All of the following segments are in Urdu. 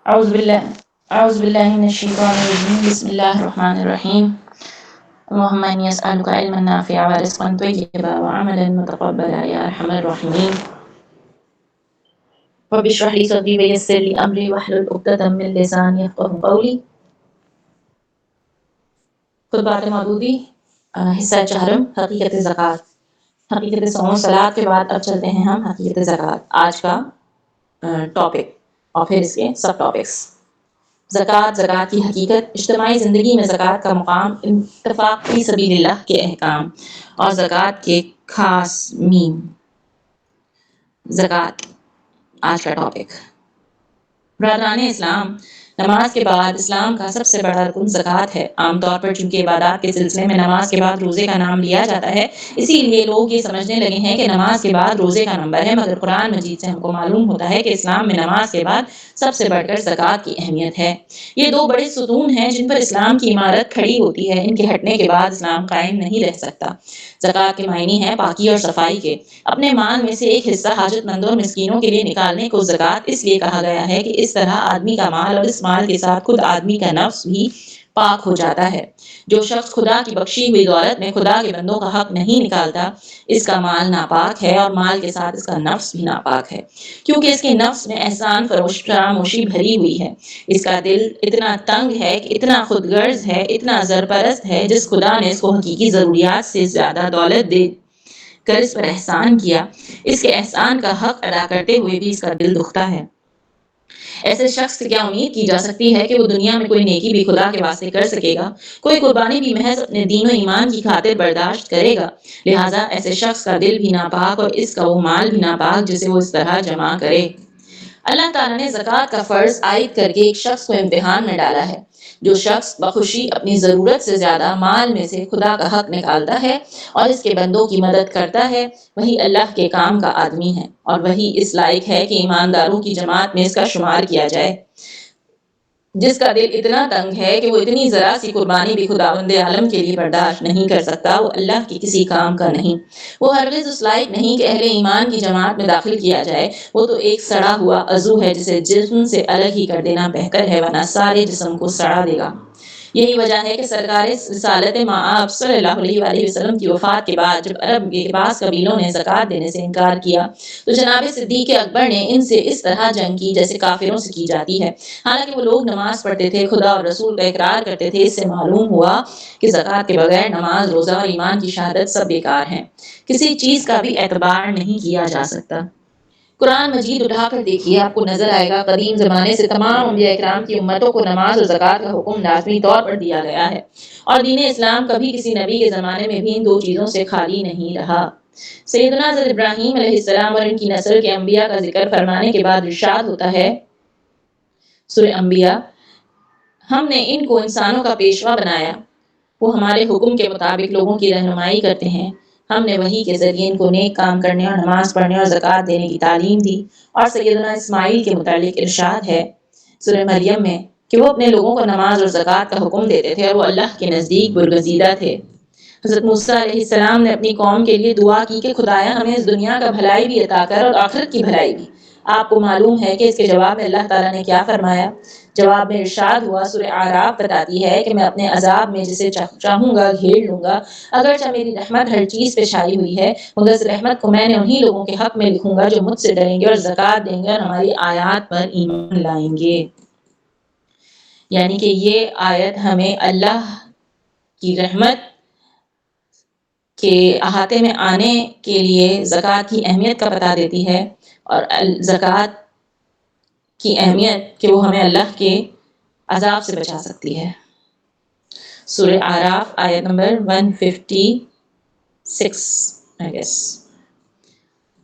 أعوذ بالله أعوذ بالله من الشيطان الرجيم بسم الله الرحمن الرحيم اللهم إني أسألك علما نافعا ورزقا طيبا وعملا متقبلا يا أرحم الراحمين رب اشرح لي صدري ويسر لي أمري واحلل عقدة من لساني يفقهوا قولي خطبات مودودی حصہ چہارم حقیقت زکوٰۃ حقیقت صوم و صلات کے بعد اب چلتے ہیں ہم حقیقت زکوٰۃ آج کا ٹاپک اور پھر اس کے سب ٹاپکس زکوٰۃ کی حقیقت اجتماعی زندگی میں زکوٰۃ کا مقام انفاق فی سبیل اللہ کے احکام اور زکوٰۃ کے خاص میم زکوٰۃ آج کا ٹاپک برادران اسلام نماز کے بعد اسلام کا سب سے بڑا رکن زکوٰۃ ہے عام طور پر چونکہ عبادات کے سلسلے میں نماز کے بعد روزے کا نام لیا جاتا ہے اسی لیے لوگ یہ سمجھنے لگے ہیں کہ نماز کے بعد روزے کا نمبر ہے مگر قرآن مجید سے ہم کو معلوم ہوتا ہے کہ اسلام میں نماز کے بعد سب سے بڑھ کر زکوٰۃ کی اہمیت ہے یہ دو بڑے ستون ہیں جن پر اسلام کی عمارت کھڑی ہوتی ہے ان کے ہٹنے کے بعد اسلام قائم نہیں رہ سکتا زکوٰۃ کے معنی ہیں پاکی اور صفائی کے اپنے مال میں سے ایک حصہ حاجت مندوں اور مسکینوں کے لیے نکالنے کو زکوٰۃ اس لیے کہا گیا ہے کہ اس طرح آدمی کا مال اور اس مال کے ساتھ خود آدمی کا نفس بھی پاک ہو جاتا ہے جو شخص خدا کی بخشی ہوئی دولت میں خدا کے بندوں کا حق نہیں نکالتا اس کا مال ناپاک ہے اور مال کے ساتھ اس کا نفس بھی ناپاک ہے کیونکہ اس کے نفس میں احسان فراموشی بھری ہوئی ہے اس کا دل اتنا تنگ ہے کہ اتنا خود غرض ہے اتنا زرپرست ہے جس خدا نے اس کو حقیقی ضروریات سے زیادہ دولت دے کر اس پر احسان کیا اس کے احسان کا حق ادا کرتے ہوئے بھی اس کا دل دکھتا ہے ایسے شخص سے کیا امید کی جا سکتی ہے کہ وہ دنیا میں کوئی نیکی بھی خدا کے واسطے کر سکے گا کوئی قربانی بھی محض اپنے دین و ایمان کی خاطر برداشت کرے گا لہٰذا ایسے شخص کا دل بھی ناپاک اور اس کا وہ مال بھی ناپاک جسے وہ اس طرح جمع کرے اللہ تعالیٰ نے زکوٰۃ کا فرض عائد کر کے ایک شخص کو امتحان میں ڈالا ہے جو شخص بخوشی اپنی ضرورت سے زیادہ مال میں سے خدا کا حق نکالتا ہے اور اس کے بندوں کی مدد کرتا ہے وہی اللہ کے کام کا آدمی ہے اور وہی اس لائق ہے کہ ایمانداروں کی جماعت میں اس کا شمار کیا جائے جس کا دل اتنا تنگ ہے کہ وہ اتنی ذرا سی قربانی بھی خداوند عالم کے لیے برداشت نہیں کر سکتا وہ اللہ کی کسی کام کا نہیں وہ ہرگز اس لائق نہیں کہ اہل ایمان کی جماعت میں داخل کیا جائے وہ تو ایک سڑا ہوا عضو ہے جسے جسم سے الگ ہی کر دینا بہتر ہے ورنہ سارے جسم کو سڑا دے گا یہی وجہ ہے کہ سرکار رسالت مآب صلی اللہ علیہ وآلہ وسلم کی وفات کے بعد جب عرب کے بعض قبیلوں نے زکوٰۃ دینے سے انکار کیا تو جناب صدیق اکبر نے ان سے اس طرح جنگ کی جیسے کافروں سے کی جاتی ہے حالانکہ وہ لوگ نماز پڑھتے تھے خدا اور رسول کا اقرار کرتے تھے اس سے معلوم ہوا کہ زکوٰۃ کے بغیر نماز روزہ اور ایمان کی شہادت سب بیکار ہیں کسی چیز کا بھی اعتبار نہیں کیا جا سکتا قرآن مجید اٹھا کر دیکھیے آپ کو نظر آئے گا قدیم زمانے سے تمام انبیاء اکرام کی امتوں کو نماز اور زکوٰۃ کا حکم لازمی طور پر دیا گیا ہے اور دین اسلام کبھی کسی نبی کے زمانے میں بھی ان دو چیزوں سے خالی نہیں رہا سیدنا حضرت ابراہیم علیہ السلام اور ان کی نسل کے انبیاء کا ذکر فرمانے کے بعد ارشاد ہوتا ہے سورہ انبیاء ہم نے ان کو انسانوں کا پیشوا بنایا وہ ہمارے حکم کے مطابق لوگوں کی رہنمائی کرتے ہیں ہم نے وحی کے ذریعے ان کو نیک کام کرنے اور نماز پڑھنے اور زکوٰۃ دینے کی تعلیم دی اور سیدنا اسماعیل کے متعلق ارشاد ہے سورہ مریم میں کہ وہ اپنے لوگوں کو نماز اور زکوٰۃ کا حکم دیتے تھے اور وہ اللہ کے نزدیک برگزیدہ تھے حضرت موسیٰ علیہ السلام نے اپنی قوم کے لیے دعا کی کہ خدایا ہمیں اس دنیا کا بھلائی بھی عطا کر اور آخرت کی بھلائی بھی آپ کو معلوم ہے کہ اس کے جواب میں اللہ تعالیٰ نے کیا فرمایا جواب میں ارشاد ہوا سورہ اعراف بتاتی ہے کہ میں اپنے عذاب میں جسے چاہوں گا گھیر لوں گا اگرچہ میری رحمت ہر چیز پہ چھائی ہوئی ہے مگر اس رحمت کو میں نے انہی لوگوں کے حق میں لکھوں گا جو مجھ سے ڈریں گے اور زکوٰۃ دیں گے اور ہماری آیات پر ایمان لائیں گے یعنی کہ یہ آیت ہمیں اللہ کی رحمت کے احاطے میں آنے کے لیے زکوٰۃ کی اہمیت کا بتا دیتی ہے اور زکوٰۃ کی اہمیت کہ وہ ہمیں اللہ کے عذاب سے بچا سکتی ہے سورہ اعراف آیت نمبر 156 I guess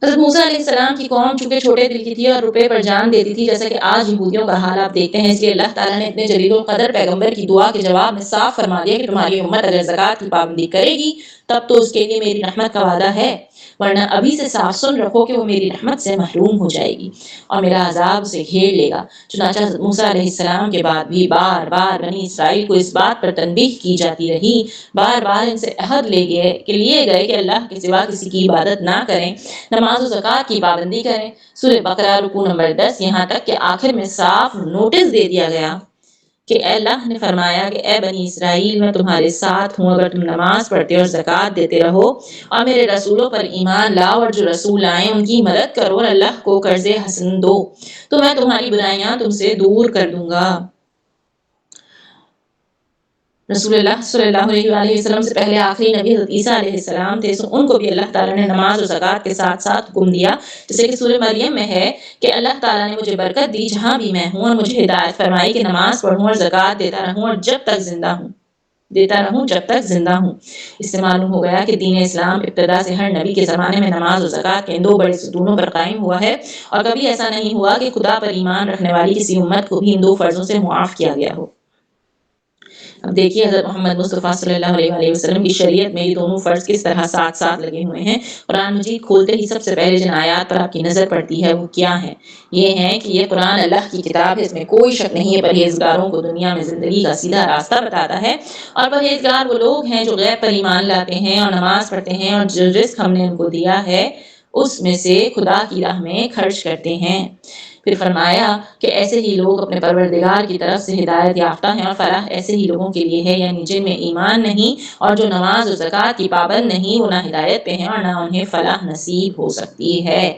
حضرت موسیٰ علیہ السلام کی قوم چونکہ چھوٹے دل کی تھی اور روپے پر جان دیتی تھی جیسا کہ آج یہودیوں کا حال آپ دیکھتے ہیں اس لیے اللہ تعالیٰ نے اتنے جلیل القدر پیغمبر کی دعا کے جواب میں صاف فرما دیا کہ تمہاری امت اگر زکوٰۃ کی پابندی کرے گی تب تو اس کے لیے میری رحمت کا وعدہ ہے ورنہ ابھی سے صاف سن رکھو کہ وہ میری رحمت سے محروم ہو جائے گی اور میرا عذاب اسے گھیر لے گا۔ چنانچہ موسیٰ علیہ السلام کے بعد بھی بار بار بنی اسرائیل کو اس بات پر تنبیہ کی جاتی رہی، بار بار ان سے عہد لیے گئے کہ اللہ کے سوا کسی کی عبادت نہ کریں، نماز و زکوٰۃ کی پابندی کریں۔ سورہ بقرہ رکوع نمبر 10، یہاں تک کہ آخر میں صاف نوٹس دے دیا گیا کہ اے اللہ نے فرمایا کہ اے بنی اسرائیل میں تمہارے ساتھ ہوں، اگر تم نماز پڑھتے اور زکوٰۃ دیتے رہو اور میرے رسولوں پر ایمان لاؤ اور جو رسول آئیں ان کی مدد کرو اور اللہ کو قرض حسن دو تو میں تمہاری برائیاں تم سے دور کر دوں گا۔ رسول اللہ صلی اللہ علیہ وآلہ وسلم سے پہلے آخری نبی حضرت عیسیٰ علیہ السلام تھے، ان کو بھی اللہ تعالیٰ نے نماز و زکوٰۃ کے ساتھ ساتھ حکم دیا، جیسے کہ سورہ مریم میں ہے کہ اللہ تعالیٰ نے مجھے برکت دی جہاں بھی میں ہوں اور مجھے ہدایت فرمائی کہ نماز پڑھوں اور زکوٰۃ دیتا رہوں اور جب تک زندہ ہوں۔ اس سے معلوم ہو گیا کہ دین اسلام ابتدا سے ہر نبی کے زمانے میں نماز و زکوٰۃ کے ان دو بڑے ستونوں پر قائم ہوا ہے اور کبھی ایسا نہیں ہوا کہ خدا پر ایمان رکھنے والی کسی امت کو بھی ان دو فرضوں سے معاف کیا گیا ہو۔ اب دیکھیے حضرت محمد مصطفیٰ صلی اللہ علیہ وآلہ وسلم کی شریعت میں یہ دونوں فرض کس طرح ساتھ ساتھ لگے ہوئے ہیں۔ قرآن مجید کھولتے ہی سب سے پہلے جن آیات پر آپ کی نظر پڑتی ہے وہ کیا ہیں؟ یہ ہیں کہ یہ قرآن اللہ کی کتاب ہے، اس میں کوئی شک نہیں ہے، پرہیزگاروں کو دنیا میں زندگی کا سیدھا راستہ بتاتا ہے اور پرہیزگار وہ لوگ ہیں جو غیب پر ایمان لاتے ہیں اور نماز پڑھتے ہیں اور جو رزق ہم نے ان کو دیا ہے اس میں سے خدا کی راہ میں خرچ کرتے ہیں۔ پھر فرمایا کہ ایسے ہی لوگ اپنے پروردگار کی طرف سے ہدایت یافتہ ہیں اور فلاح ایسے ہی لوگوں کے لیے ہے، یعنی جن میں ایمان نہیں اور جو نماز و زکوٰۃ کی پابند نہیں، وہ نہ ہدایت پہ ہیں اور نہ انہیں فلاح نصیب ہو سکتی ہے۔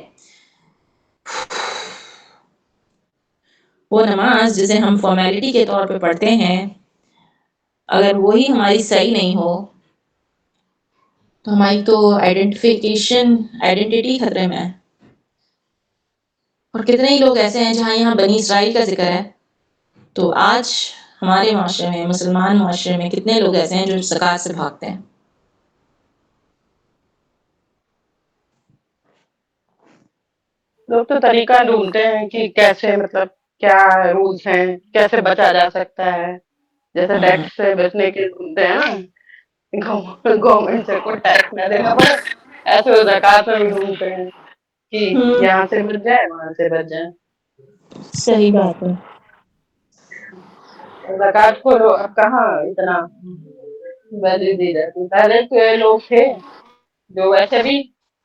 وہ نماز جسے ہم فارمیلٹی کے طور پہ پڑھتے ہیں، اگر وہی ہماری صحیح نہیں ہو تو ہماری تو آئیڈینٹی خطرے میں ہے۔ اور کتنے ہی لوگ ایسے ہیں جہاں یہاں بنی اسرائیل کا ذکر ہے تو آج ہمارے معاشرے میں، مسلمان معاشرے میں کتنے لوگ ایسے ہیں جو زکوٰۃ سے بھاگتے ہیں۔ لوگ تو طریقہ ڈھونڈتے ہیں کہ کیسے، مطلب کیا رولز ہیں، کیسے بچا جا سکتا ہے، جیسے ٹیکس سے بچنے کے ڈھونڈتے ہیں نا، گورنمنٹ سے کوئی ٹیکس نہ دینا پڑے، ایسے وہ زکوٰۃ میں بھی ڈھونڈتے ہیں کہ یہاں سے بچ جائے وہاں سے بچ جائے۔ صحیح بات ہے۔ زکوٰۃ کو اب کہاں اتنا ویلیو دی جاتی، پہلے کے لوگ تھے جو ویسے بھی،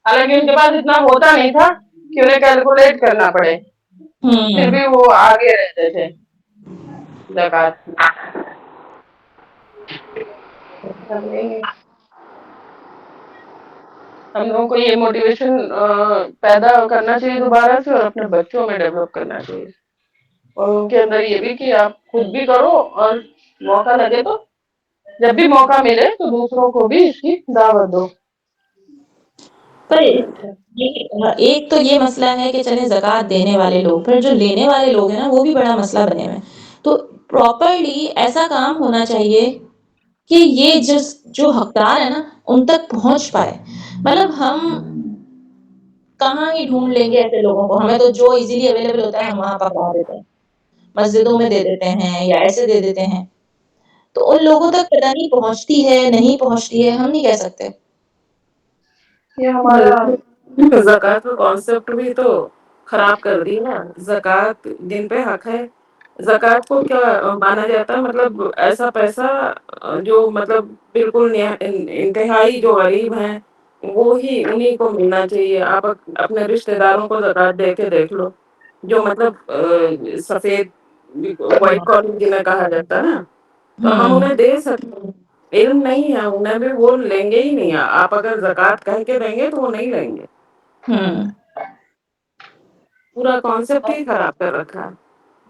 حالانکہ ان کے پاس اتنا ہوتا نہیں تھا کہ انہیں کیلکولیٹ کرنا پڑے، پھر بھی وہ آگے رہتے تھے زکوٰۃ میں۔ ہم لوگوں کو یہ موٹیویشن پیدا کرنا چاہیے دوبارہ سے اور اپنے بچوں میں ڈیولپ کرنا چاہیے، اور ان کے اندر یہ بھی کہ آپ خود بھی کرو اور موقع لگے تو جب بھی موقع ملے تو دوسروں کو بھی اس کی دعوت دو۔ پر ایک تو یہ مسئلہ ہے کہ چلے زکوٰۃ دینے والے لوگ، پھر جو لینے والے لوگ ہیں نا وہ بھی بڑا مسئلہ بنے ہوئے ہیں۔ تو پراپرلی ایسا کام ہونا چاہیے کہ یہ جو حقدار ہے نا ان تک پہنچ پائے۔ مطلب ہم کہاں ہی ڈھونڈ لیں گے ایسے لوگوں کو، ہمیں تو جو ایزیلی اویلیبل ہوتا ہے ہم وہاں پکڑا دیتے ہیں، مسجدوں میں دے دیتے ہیں یا ایسے دے دیتے ہیں، تو ان لوگوں تک پتہ نہیں پہنچتی ہے نہیں پہنچتی ہے، ہم نہیں کہہ سکتے۔ یہ ہمارا زکوٰۃ کا کانسیپٹ بھی تو خراب کر دی نا۔ زکوٰۃ جن پہ حق ہے، زکوٰۃ کو کیا مانا جاتا ہے، مطلب ایسا پیسہ جو مطلب بالکل انتہائی جو غریب ہیں وہی انہیں کو ملنا چاہیے۔ آپ اپنے رشتہ داروں کو زکوٰۃ دے کے دیکھ لو، جو مطلب سفید وائٹ کالر جنہیں کہا جاتا ہے نا، تو ہم انہیں دے سکتے ہیں، علم نہیں ہے انہیں بھی، وہ لیں گے ہی نہیں۔ آپ اگر زکوٰۃ کہہ کے دیں گے تو وہ نہیں لیں گے۔ پورا کانسیپٹ ہی خراب کر رکھا ہے۔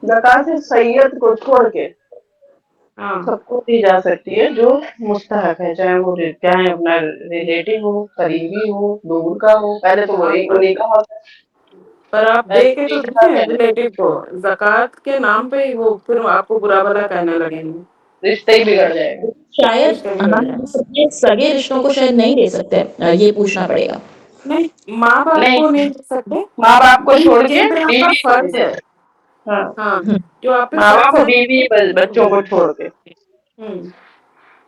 زکوٰۃ صرف سید کو چھوڑ کے سب کو دی جا سکتی ہے جو مستحق ہے، چاہے اپنا ریلیٹو ہو، قریبی ہو، دور کا ہو، پہلے تو وہی انہیں کا حق ہے۔ پر آپ دے کے تو دیکھیں ریلیٹو کو، زکوٰۃ کے نام پہ وہ پھر آپ کو برا بھلا کہنے لگیں گے، رشتے ہی بگڑ جائے گا۔ شاید ہم اپنے سگے رشتوں کو شاید نہیں دے سکتے، یہ پوچھنا پڑے گا۔ نہیں، ماں باپ کو نہیں دے سکتے، ماں باپ کو چھوڑ کے بیوی فرض ہے، ہاں جو آپ ماں باپ کو، بیوی بچوں کو چھوڑ کے۔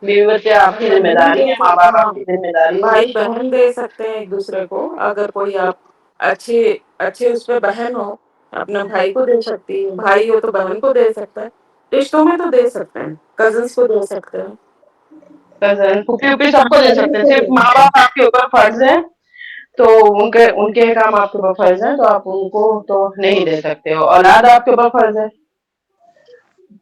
بیوی بچے آپ کی ذمہ داری ہے، ماں باپ آپ کی ذمہ داری ہے۔ بھائی بہن دے سکتے ہیں ایک دوسرے کو، اگر کوئی آپ اچھی اس پہ بہن ہو اپنے بھائی کو دے سکتی ہے، بھائی ہو تو بہن کو دے سکتا ہے، رشتوں میں تو دے سکتے ہیں، کزنس کو دے سکتے ہیں، کزن پھوپھی وپھی سب کو دے سکتے ہیں، صرف ماں باپ آپ کے اوپر فرض ہے، تو ان کے کام آپ کے اوپر فرض ہے، تو آپ ان کو تو نہیں دے سکتے ہو۔ اولاد آپ کے اوپر فرض ہے،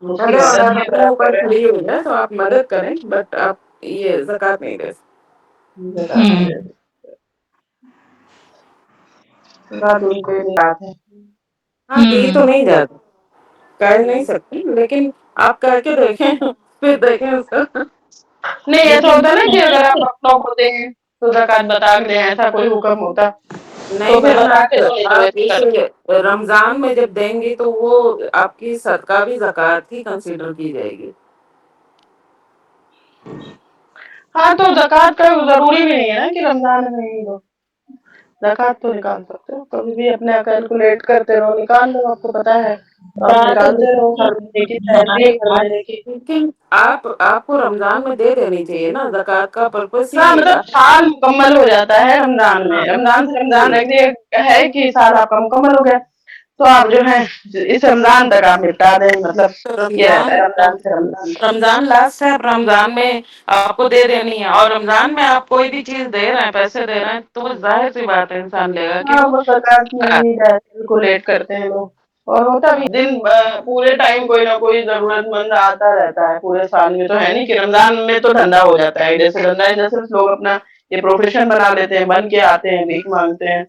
اس کی بھلے مدد اولاد کی اپنے طرح اوپر کریں۔ کھڑی ہوئی ہے تو آپ مدد کریں، بٹ آپ یہ زکوٰۃ نہیں دے سکتے۔ ہاں دی تو نہیں جاتی، کہہ نہیں سکتی، لیکن آپ کہہ کے دیکھیں پھر دیکھیں اس کا۔ نہیں ایسا ہوتا نا کہ اگر آپ اپنوں کو دیں تو زکوٰۃ بتا کے دیں، ایسا کوئی حکم ہوتا تو نہیں پھر بہن، بتا کے دو، نہیں تو آپ ویسے کرو۔ اسے رمضان میں جب دیں گی تو وہ آپ کی صدقہ بھی زکوٰۃ ہی کنسیڈر کی جائے گی۔ ہاں تو زکوٰۃ کا ضروری بھی نہیں ہے نا کہ رمضان میں ہی دو، زکوٰۃ تو نکال سکتے ہو کبھی بھی، اپنے کیلکولیٹ کرتے رہو، نکال لو، آپ کو پتا ہے تو آپ بات نکالتے رہو، ہر مہینے کی سیلری ہے ہر مہینے کی۔ لیکن آپ کو رمضان میں دے دینی چاہیے نا، زکوٰۃ کا پرپس ہاں ہی مطلب سال مکمل ہو جاتا ہے رمضان میں، رمضان سے رمضان ہے کہ سال آپ کا مکمل ہو گیا، تو آپ جو ہے اس رمضان تک آپ نپٹا دیں، مطلب یہ رہتا ہے رمضان سے رمضان۔ رمضان لاسٹ ہے، رمضان میں آپ کو دے دینی ہے، اور رمضان میں آپ کوئی بھی چیز دے رہے ہیں، پیسے دے رہے ہیں، تو وہ ظاہر سی بات ہے انسان لے گا کہ ہاں وہ زکوٰۃ میں ہی کیلکولیٹ کرتے ہیں لوگ، اور ہوتا بھی دن پورے ٹائم کوئی نہ کوئی ضرورت مند آتا رہتا ہے، پورے سال میں تو ہے نہیں کہ رمضان میں تو دھندا ہو جاتا ہے، جیسے دھندا جیسے لوگ اپنا یہ پروفیشن بنا لیتے ہیں، بن کے آتے ہیں، بھیک مانگتے ہیں،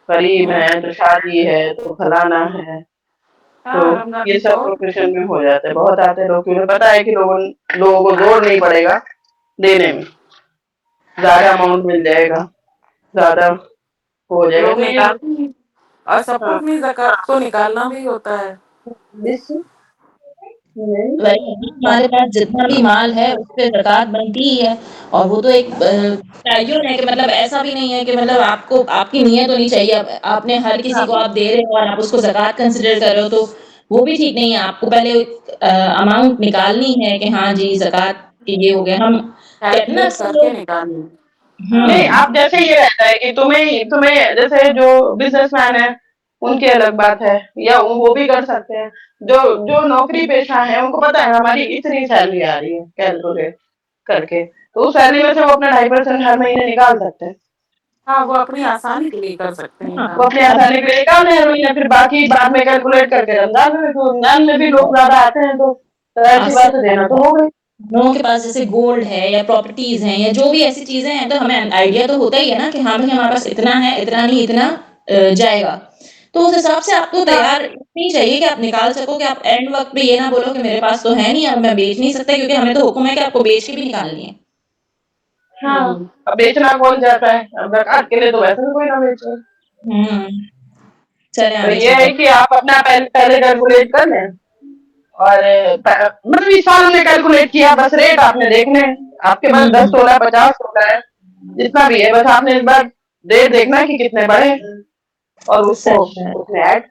غریب ہیں تو شادی ہے تو فلانا ہے، تو ہاں رمضان یہ سب تو پروفیشن میں ہو جاتا ہے، بہت آتے لوگ، انہیں پتا ہے کہ لوگوں کو زور نہیں پڑے گا دینے میں، زیادہ اماؤنٹ مل جائے گا، زیادہ ہو جائے گا، لوگ تو یہ نکالتے ہیں، اور سب کو ہاں اپنی زکوٰۃ کو نکالنا بھی ہوتا ہے۔ ہمارے پاس جتنا بھی مال ہے اس پہ زکوٰۃ بنتی ہی ہے، اور وہ تو ایک تعین ہے کہ مطلب ایسا بھی نہیں ہے کہ مطلب آپ کی نیت ہونی چاہیے، آپ نے ہر کسی کو آپ دے رہے ہو اور آپ اس کو زکوٰۃ کنسیڈر کر رہے ہو، تو وہ بھی ٹھیک نہیں ہے، آپ کو پہلے اماؤنٹ نکالنی ہے کہ ہاں جی زکوٰۃ یہ ہو گیا، ہم کہتے ہیں نا کیلکولیٹ اکثر کر کے لوگ نکالنی۔ نہیں آپ جیسے یہ رہتا ہے کہ تمہیں جیسے جو بزنس مین ہے ان کی الگ بات ہے، یا وہ بھی کر سکتے ہیں، جو نوکری پیشہ ہے ان کو پتا ہے ہماری اتنی سیلری آ رہی ہے کیلکولیٹ کر کے، تو اس سیلری میں سے وہ اپنا 2.5% ہر مہینے نکال سکتے ہیں، ہاں وہ اپنی آسانی کے لیے کر سکتے ہیں وہ کام۔ اپنے آسانی کے لیے نکال لیں ہر مہینے، پھر باقی بعد میں کیلکولیٹ کر کے رمضان میں بھی لوگ زیادہ آتے ہیں تو ظاہر سی بات ہے دینا تو ہوگا۔ لوگوں کے پاس جیسے گولڈ ہے یا پراپرٹیز ہیں یا جو بھی ایسی چیزیں ہیں، تو ہمیں آئیڈیا تو ہوتا ہی ہے نا کہ ہاں بھائی ہمارے پاس اتنا ہے، اتنا نہیں، اتنا جائے گا، تو اس حساب سے آپ کو تیار نہیں چاہیے کہ آپ نکال سکو، کہ آپ اینڈ وقت پہ یہ نہ بولو کہ میرے پاس تو ہے نہیں اب میں بیچ نہیں سکتا، کیونکہ ہمیں تو حکم ہے کہ آپ کو بیچ کے بھی نکالنی ہے۔ ہاں اب بیچنا کون چاہتا ہے، اب زکوٰۃ کے لیے تو ویسے بھی کوئی نہ بیچے، چلے تو آگے یہ چلتے ہے کہ آپ اپنا پہلے کیلکولیٹ کر لیں، اور مطلب اس سال ہم نے کیلکولیٹ کیا، بس ریٹ آپ نے دیکھنے ہیں، آپ کے پاس 10 تولہ 50 تولہ ہے، جتنا بھی ہے، بس آپ نے ایک بار ریٹ دیکھنا ہے کہ کتنے بڑے، اور اس کو اس میں ایڈ۔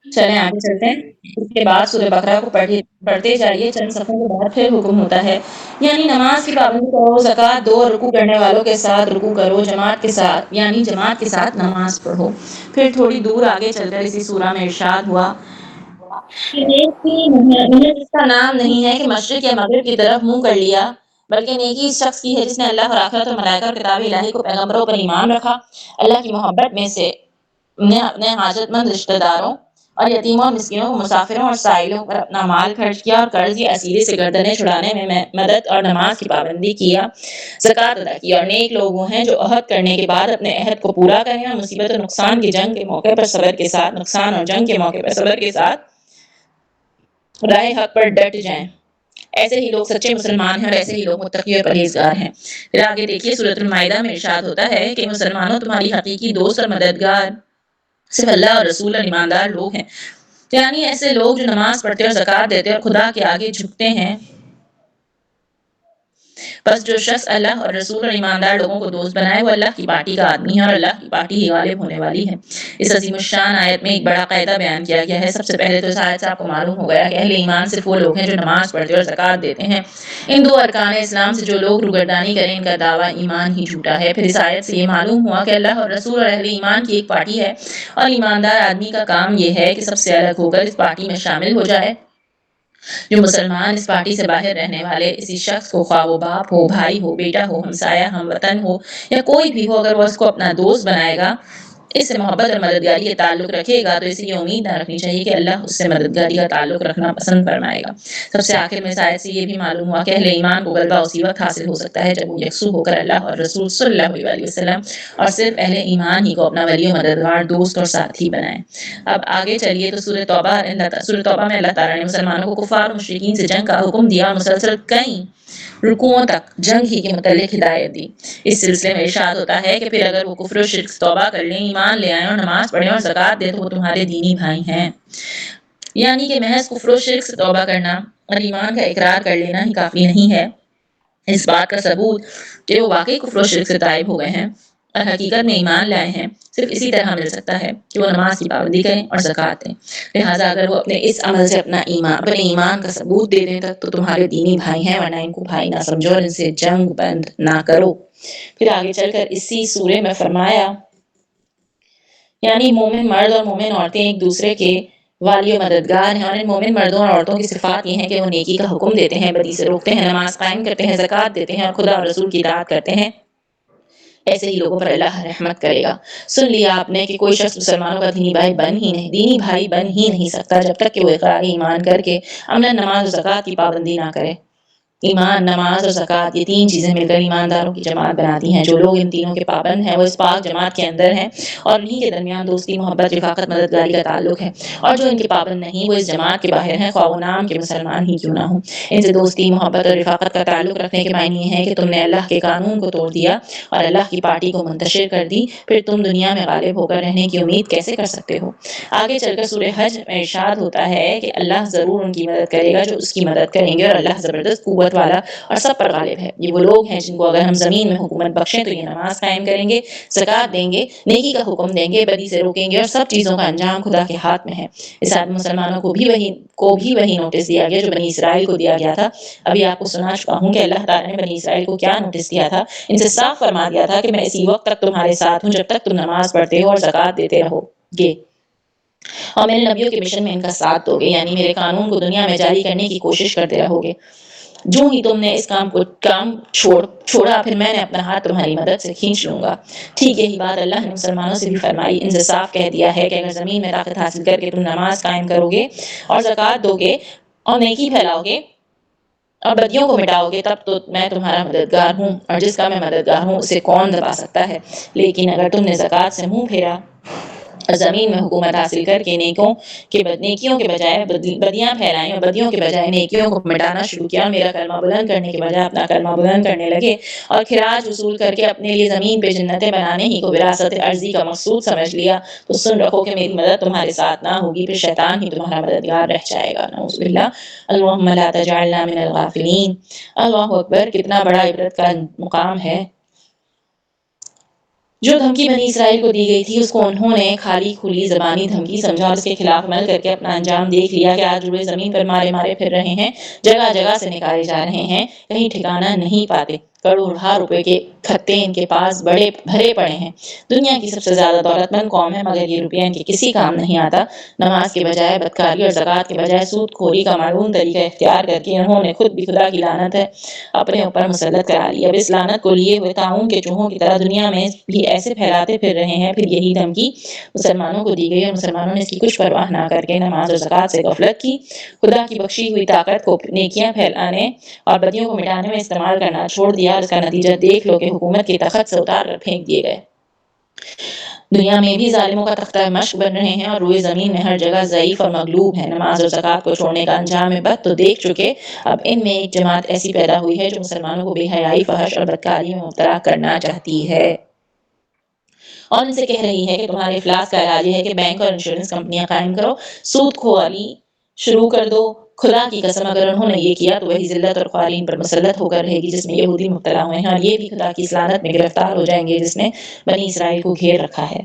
چلیں آگے چلتے ہیں۔ اس کے بعد سورہ بقرہ کو پڑھتے جائیے، چند صفحوں کے بعد پھر حکم ہوتا ہے، یعنی نماز کی پابندی کرو، زکوٰۃ دو، رکوع کرنے والوں کے ساتھ رکوع کرو، جماعت کے ساتھ، یعنی جماعت کے ساتھ نماز پڑھو۔ پھر تھوڑی دور آگے چلتے اسی سورہ میں ارشاد ہوا کہ نیکی محنت اس کا نام نہیں ہے کہ مشرق یا مغرب کی طرف منہ کر لیا، بلکہ نیکی اس شخص کی ہے جس نے اللہ اور آخرت اور ملائکہ اور کتاب الہی کو پیغمبروں پر ایمان رکھا، اللہ کی محبت میں سے نے اپنے حاجت مند رشتہ داروں اور یتیموں اور مسکینوں کو، مسافروں اور سائلوں پر اپنا مال خرچ کیا، اور قرض یا اسیرے سے گردنیں چھڑانے میں مدد اور نماز کی پابندی کیا، زکوٰۃ ادا کی، اور نیک لوگ وہ ہیں جو عہد کرنے کے بعد اپنے عہد کو پورا کریں، اور مصیبت اور نقصان کی جنگ کے موقع پر صبر کے ساتھ، نقصان اور جنگ کے موقع پر صبر کے ساتھ راہ حق پر ڈٹ جائیں، ایسے ہی لوگ سچے مسلمان ہیں اور ایسے ہی لوگ متقی اور پرہیزگار ہیں۔ پھر آگے دیکھیے سورۃ المائدہ میں ارشاد ہوتا ہے کہ مسلمانوں تمہاری حقیقی دوست اور مددگار صرف اللہ اور رسول اور ایماندار لوگ ہیں، یعنی ایسے لوگ جو نماز پڑھتے اور زکوٰۃ دیتے اور خدا کے آگے جھکتے ہیں، بس جو شخص اللہ اور رسول اور ایماندار لوگوں کو دوست بنائے وہ اللہ کی پارٹی کا آدمی ہے اور اللہ کی پارٹی ہی غالب ہونے والی ہے۔ اس عظیم الشان آیت میں ایک بڑا قاعدہ بیان کیا گیا ہے۔ سب سے پہلے تو اس آیت سے آپ کو معلوم ہو گیا کہ اہل ایمان صرف وہ لوگ ہیں جو نماز پڑھتے اور زکوٰۃ دیتے ہیں۔ ان دو ارکان اسلام سے جو لوگ روگردانی کریں ان کا دعویٰ ایمان ہی جھوٹا ہے۔ پھر اس آیت سے یہ معلوم ہوا کہ اللہ اور رسول اور اہل ایمان کی ایک پارٹی ہے اور ایماندار آدمی کا کام یہ ہے کہ سب سے الگ ہو کر اس پارٹی میں شامل ہو جائے۔ جو مسلمان اس پارٹی سے باہر رہنے والے اسی شخص کو خواہ وہ باپ ہو، بھائی ہو، بیٹا ہو، ہمسایہ، ہم وطن ہو یا کوئی بھی ہو، اگر وہ اس کو اپنا دوست بنائے گا، اس سے محبت اور مددگاری کے تعلق رکھے گا، تو اسے یہ امید نہ رکھنی چاہیے کہ اللہ اس سے مددگاری کا تعلق رکھنا پسند فرمائے گا۔ سب سے آخر میں اس آیت سے یہ بھی معلوم ہوا کہ اہل ایمان کو غلبہ اسی وقت حاصل ہو سکتا ہے جب وہ یکسو ہو کر اللہ اور رسول صلی اللہ علیہ وسلم اور صرف اہل ایمان ہی کو اپنا ولی و مددگار، دوست اور ساتھی بنائیں۔ اب آگے چلیے تو سورہ توبہ میں اللہ تعالیٰ نے مسلمانوں کو کفار و مشرکین سے جنگ کا حکم دیا اور مسلسل کئی رکوعوں تک جنگ ہی کے متعلق ہدایت دی۔ اس سلسلے میں ارشاد ہوتا ہے کہ پھر اگر وہ کفر و شرک سے توبہ کر لیں، ایمان لے آئیں اور نماز پڑھیں اور زکوٰۃ دیں تو وہ تمہارے دینی بھائی ہیں۔ یعنی کہ محض کفر و شرک سے توبہ کرنا اور ایمان کا اقرار کر لینا ہی کافی نہیں ہے۔ اس بات کا ثبوت کہ وہ واقعی کفر و شرک سے تائب ہو گئے ہیں اور حقیقت میں ایمان لائے ہیں صرف اسی طرح مل سکتا ہے کہ وہ نماز کی پابندی کریں اور زکوٰۃ دیں۔ لہٰذا اگر وہ اپنے اس عمل سے اپنے ایمان کا ثبوت دے دیں تو تمہارے دینی بھائی ہیں، ورنہ ان کو بھائی نہ سمجھو اور ان سے جنگ بند نہ کرو۔ پھر آگے چل کر اسی سورے میں فرمایا یعنی مومن مرد اور مومن عورتیں ایک دوسرے کے والی و مددگار ہیں، اور ان مومن مردوں اور عورتوں کی صفات یہ ہیں کہ وہ نیکی کا حکم دیتے ہیں، بدی سے روکتے ہیں، نماز قائم کرتے ہیں، زکوٰۃ دیتے ہیں اور خدا اور رسول کی اطاعت کرتے ہیں۔ ایسے ہی لوگوں پر اللہ رحمت کرے گا۔ سن لیا آپ نے کہ کوئی شخص مسلمانوں کا دینی بھائی بن ہی نہیں سکتا جب تک کہ وہ اقرار ایمان کر کے عملاً نماز اور زکوٰۃ کی پابندی نہ کرے۔ ایمان، نماز اور زکوٰۃ یہ تین چیزیں مل کر ایمانداروں کی جماعت بناتی ہیں۔ جو لوگ ان تینوں کے پابند ہیں وہ اس پاک جماعت کے اندر ہیں اور انہی کے درمیان دوستی، محبت، رفاقت، مددگاری کا تعلق ہے، اور جو ان کے پابند نہیں وہ اس جماعت کے باہر ہیں، خواہ وہ نام کے مسلمان ہی کیوں نہ ہوں۔ ان سے دوستی، محبت اور رفاقت کا تعلق رکھنے کے معنی یہ ہے کہ تم نے اللہ کے قانون کو توڑ دیا اور اللہ کی پارٹی کو منتشر کر دی، پھر تم دنیا میں غالب ہو کر رہنے کی امید کیسے کر سکتے ہو؟ آگے چل کر سورہ حج میں ارشاد ہوتا ہے کہ اللہ ضرور ان کی مدد کرے گا جو اس کی مدد کریں گے، اور اللہ زبردست قوت والا اور سب پر غالب ہے۔ یہ وہ لوگ ہیں جن کو اگر ہم زمین میں حکومت بخشیں تو یہ نماز قائم کریں گے، زکوٰۃ دیں گے، نیکی کا حکم دیں گے، بدی سے روکیں گے، اور سب چیزوں کا انجام خدا کے ہاتھ میں ہے۔ اس آیت میں مسلمانوں کو بھی وہی نوٹس دیا گیا جو بنی اسرائیل کو دیا گیا تھا۔ ابھی آپ کو سنا چکا ہوں کہ اللہ تعالیٰ نے بنی اسرائیل کو کیا نوٹس دیا تھا۔ ان سے صاف فرما دیا تھا کہ میں اسی وقت تک تمہارے ساتھ ہوں جب تک تم نماز پڑھتے ہو اور زکوٰۃ دیتے رہو گے، اور میرے نبیوں کے مشن میں ان کا ساتھ دو گے، یعنی میرے قانون کو دنیا میں جاری کرنے کی کوشش کرتے رہو گے۔ جو ہی تم نے اس کام چھوڑا پھر میں نے اپنا ہاتھ تمہاری مدد سے کھینچ لوں گا۔ ٹھیک یہی بات اللہ نے مسلمانوں سے بھی فرمائی، ان سے صاف کہہ دیا ہے کہ اگر زمین میں طاقت حاصل کر کے تم نماز قائم کرو گے اور زکوٰۃ دو گے اور نیکی پھیلاؤ گے اور بدیوں کو مٹاؤ گے تب تو میں تمہارا مددگار ہوں، اور جس کا میں مددگار ہوں اسے کون دبا سکتا ہے۔ لیکن اگر تم نے زکوٰۃ سے منہ پھیرا اور زمین میں حکومت حاصل کر کے نیکیوں کے بجائے بدیاں پھیلائیں اور بدیوں کے بجائے نیکیوں کو مٹانا شروع کیا، میرا کلمہ بلند کرنے کے بجائے اپنا کلمہ بلند کرنے لگے اور خراج وصول کر کے اپنے لیے زمین پہ جنتیں بنانے ہی کو وراثت عرضی کا مقصود سمجھ لیا، تو سن رکھو کہ میری مدد تمہارے ساتھ نہ ہوگی، پھر شیطان ہی تمہارا مددگار رہ جائے گا۔ نعوذ باللہ۔ اللہم لا تجعلنا من الغافلین۔ اللہ اکبر، کتنا بڑا عبرت کا مقام ہے۔ جو دھمکی بنی اسرائیل کو دی گئی تھی اس کو انہوں نے خالی کھلی زبانی دھمکی سمجھا اور اس کے خلاف عمل کر کے اپنا انجام دیکھ لیا کہ آج روئے زمین پر مارے پھر رہے ہیں، جگہ جگہ سے نکالے جا رہے ہیں، کہیں ٹھکانہ نہیں پاتے، کروڑہا روپے کے کھتے ان کے پاس بڑے بھرے پڑے ہیں، دنیا کی سب سے زیادہ دولت مند قوم ہے مگر یہ روپیہ ان کے کسی کام نہیں آتا۔ نماز کے بجائے بدکاری اور زکوٰۃ کے بجائے سود خوری کا ملعون طریقہ اختیار کر کے انہوں نے خود بھی خدا کی لعنت ہے اپنے اوپر مسلط کرا لی۔ اب اس لعنت کو لیے ہوئے طاعون کے چوہوں کی طرح دنیا میں بھی ایسے پھیلاتے پھر رہے ہیں۔ پھر یہی دھمکی مسلمانوں کو دی گئی اور مسلمانوں نے اس کی کچھ پرواہ نہ کر کے نماز اور زکوٰۃ سے غفلت کی، خدا کی بخشی ہوئی طاقت کو نیکیاں پھیلانے اور بدیوں کو مٹانے میں استعمال کرنا چھوڑ دیا، اور اس کا نتیجہ دیکھ لو کہ حکومت کے تخت سے اتار کر پھینک دیے گئے۔ دنیا میں بھی ظالموں کا تختہ مشق بن رہے ہیں اور روئے زمین میں ہر جگہ ضعیف اور مغلوب ہیں۔ نماز اور زکوٰۃ کو چھوڑنے کا انجام بد تو دیکھ چکے، اب ان میں ایک جماعت ایسی پیدا ہوئی ہے جو مسلمانوں کو بے حیائی، فحش اور بدکاری میں مبتلا کرنا چاہتی ہے، اور ان سے کہہ رہی ہے کہ تمہارے افلاس کا علاج یہ ہے کہ بینک اور انشورنس کمپنیاں قائم کرو، سود خوری شروع کر دو، خدا کی قسم اگر انہوں نے یہ کیا تو وہی ذلت اور خوارین پر مسلط ہو کر رہے گی جس میں یہودی مبتلا ہوئے ہیں، اور یہ بھی خدا کی اس لعنت میں گرفتار ہو جائیں گے جس نے بنی اسرائیل کو گھیر رکھا ہے۔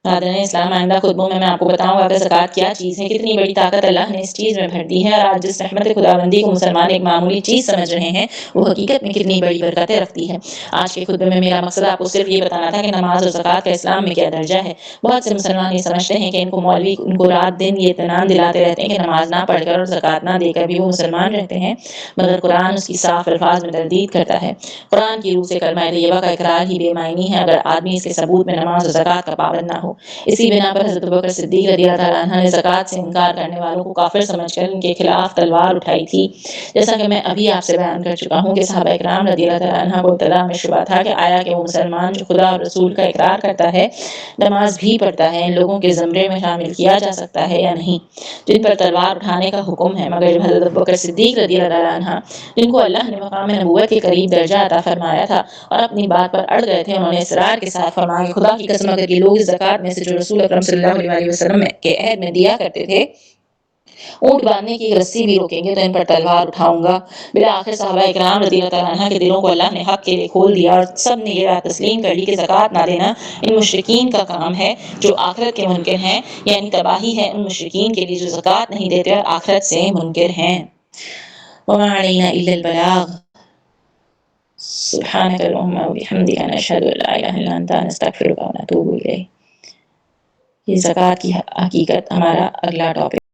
ناظرین اسلام، آئندہ خطبوں میں آپ کو بتاؤں گا کہ زکوٰۃ کیا چیز ہے، کتنی بڑی طاقت اللہ نے اس چیز میں بھر دی ہے، اور آج جس رحمت خداوندی کو مسلمان ایک معمولی چیز سمجھ رہے ہیں وہ حقیقت میں کتنی بڑی برکتیں رکھتی ہے۔ آج کے خطبے میں میرا مقصد آپ کو صرف یہ بتانا تھا کہ نماز اور زکوٰۃ کا اسلام میں کیا درجہ ہے۔ بہت سے مسلمان یہ سمجھتے ہیں کہ ان کو مولوی ان کو رات دن یہ اطمینان دلاتے رہتے ہیں کہ نماز نہ پڑھ کر اور زکوٰۃ نہ دے کر بھی وہ مسلمان رہتے ہیں، مگر قرآن اس کی صاف الفاظ میں تردید کرتا ہے۔ قرآن کی روح سے کلمہ طیبہ کا اقرار ہی بے معنی ہے اگر آدمی اس کے ثبوت میں نماز اور زکوٰۃ کا پابند نہ ہو۔ اسی بنا پر حضرت ابوبکر صدیق رضی اللہ تعالیٰ عنہ نے زکوٰۃ سے انکار کرنے والوں کو کافر سمجھ کر ان کے خلاف تلوار اٹھائی تھی۔ جیسا کہ میں ابھی آپ سے بیان کر چکا ہوں کہ صحابہ اکرام رضی اللہ تعالیٰ عنہ کو ابتدا میں شبہ تھا کہ آیا کہ وہ مسلمان جو خدا اور رسول کا اقرار کرتا ہے، نماز بھی پڑھتا ہے، ان لوگوں کے زمرے میں شامل کیا جا سکتا ہے یا نہیں جن پر تلوار اٹھانے کا حکم ہے۔ مگر جب حضرت ابوبکر صدیق رضی اللہ تعالیٰ عنہ جن کو اللہ نے مقام نبوت کے قریب درجہ عطا فرمایا تھا اور اپنی بات پر اڑ گئے تھے، انہوں نے اصرار کے ساتھ فرمایا کہ خدا کی قسم اگر یہ لوگ اس زکوٰۃ میں سے جو رسول اکرم صلی اللہ علیہ وسلم کے عہد میں دیا کرتے تھے اونٹ باندھنے کی ایک رسی بھی روکیں گے تو ان پر تلوار اٹھاؤں گا۔ بالآخر صحابہ اکرام رضی اللہ تعالیٰ عنہ کے دلوں کو اللہ نے حق کے لیے کھول دیا اور سب نے یہ بات تسلیم کر لی کہ زکوٰۃ نہ دینا ان مشرکین کا کام ہے جو آخرت کے منکر ہیں، یعنی تباہی ہے ان مشرکین کے لیے جو زکوٰۃ نہیں دیتے اور آخرت سے منکر ہیں۔ وما علینا الا البلاغ۔ سبحانک اللہم وبحمدک، نشہد ان لا الہ الا انت، نستغفرک ونتوب الیک۔ یہ زکوٰۃ کی حقیقت ہمارا اگلا ٹاپک